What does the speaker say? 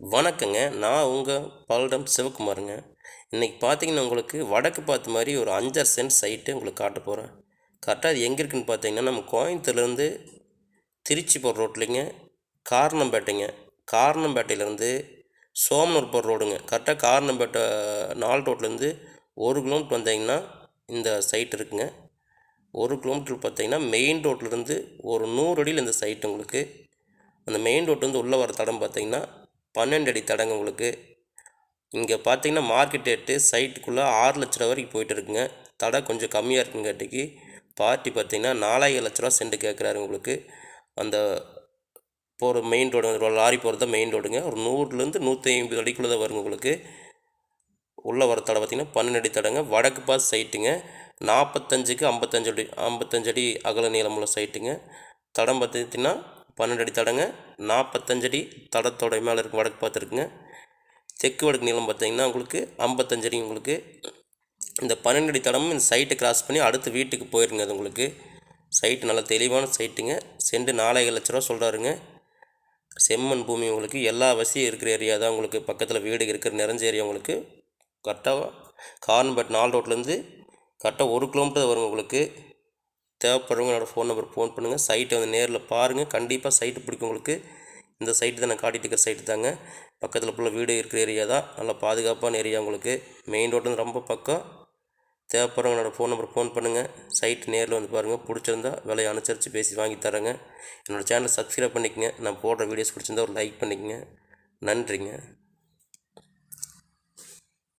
வணக்கங்க. நான் உங்கள் பல்லடம் சிவகுமாருங்க. இன்றைக்கி பார்த்தீங்கன்னா, உங்களுக்கு வடக்கு பார்த்த மாதிரி ஒரு 5 சென்ட் சைட்டு உங்களுக்கு காட்ட போகிறேன். கரெக்டாக அது எங்கே இருக்குதுன்னு பார்த்தீங்கன்னா, நம்ம கோயம்புத்தூர்லேருந்து திருச்சி போகிற ரோட்லேங்க, காரணம்பேட்டைங்க. காரணம்பேட்டையிலேருந்து சோமனூர் போகிற ரோடுங்க. கரெக்டாக காரணம்பேட்டை 4 ரோட்லேருந்து 1 கிலோமீட்டர் வந்தீங்கன்னா இந்த சைட் இருக்குங்க. 1 கிலோமீட்டர் பார்த்தீங்கன்னா மெயின் ரோட்லேருந்து ஒரு 100 அடியில் இந்த சைட் உங்களுக்கு. அந்த மெயின் ரோட்லேருந்து உள்ளே வர தடம் பார்த்தீங்கன்னா 12 அடி தடங்க உங்களுக்கு. இங்கே பார்த்தீங்கன்னா மார்க்கெட் ரேட்டு சைட்டுக்குள்ளே 6 லட்ச ரூபா வரைக்கும் போயிட்டு இருக்குங்க. தடை கொஞ்சம் கம்மியாக இருக்குங்காட்டிக்கு பார்ட்டி பார்த்தீங்கன்னா 4,5 லட்ச ரூபா சென்ட் கேட்குறாரு உங்களுக்கு. அந்த போகிற மெயின் ரோடு லாரி போகிறது தான் மெயின் ரோடுங்க. ஒரு 100லேருந்து 150 அடிக்குள்ளே தான் வருங்க உங்களுக்கு. உள்ளே வர தடை பார்த்திங்கன்னா 12 அடி தடங்க. வடக்கு பார்த்து சைட்டுங்க. 45க்கு 55 அடி அகல நீளமுள்ள சைட்டுங்க. தடம் பார்த்திங்கன்னா 12 அடி தடங்க. 45 அடி தடத்தோட மேலே இருக்கும் வடக்கு பார்த்துருக்குங்க. தெற்கு வடக்கு நீளம் பார்த்திங்கன்னா உங்களுக்கு 55 அடி உங்களுக்கு. இந்த 12 அடி தடமும் இந்த சைட்டை கிராஸ் பண்ணி அடுத்து வீட்டுக்கு போயிருங்க. அது உங்களுக்கு சைட்டு நல்லா தெளிவான சைட்டுங்க. செண்டு 4,5 லட்ச ரூபா சொல்கிறாருங்க. செம்மண் பூமி உங்களுக்கு எல்லா வசதியும் இருக்கிற ஏரியா தான் உங்களுக்கு. பக்கத்தில் வீடு இருக்கிற நிறைஞ்ச ஏரியா உங்களுக்கு. கரெக்டாக கார்ன்பேட் 4 ரோட்லேருந்து கரெக்டாக 1 கிலோமீட்டர் வருங்க உங்களுக்கு. தேவைப்படுறவங்க என்னோடய ஃபோன் பண்ணுங்கள். சைட்டை வந்து நேரில் பாருங்கள். கண்டிப்பாக சைட்டு பிடிக்கும் உங்களுக்கு. இந்த சைட்டு தான் நான் காட்டிகிட்டு இருக்கிற சைட்டு தாங்க. பக்கத்தில் ஃபுல்லாக வீடு இருக்கிற ஏரியா தான். நல்லா பாதுகாப்பான ஏரியா உங்களுக்கு. மெயின் ரோட்லேருந்து ரொம்ப பக்கம். தேவைப்படுறவங்க என்னோடய ஃபோன் பண்ணுங்கள். சைட்டு நேரில் வந்து பாருங்கள். பிடிச்சிருந்தா விலையை அனுசரித்து பேசி வாங்கி தரேங்க. என்னோடய சேனலை சப்ஸ்கிரைப் பண்ணிக்கங்க. நான் போடுற வீடியோஸ் பிடிச்சிருந்தா ஒரு லைக் பண்ணிக்கங்க. நன்றிங்க.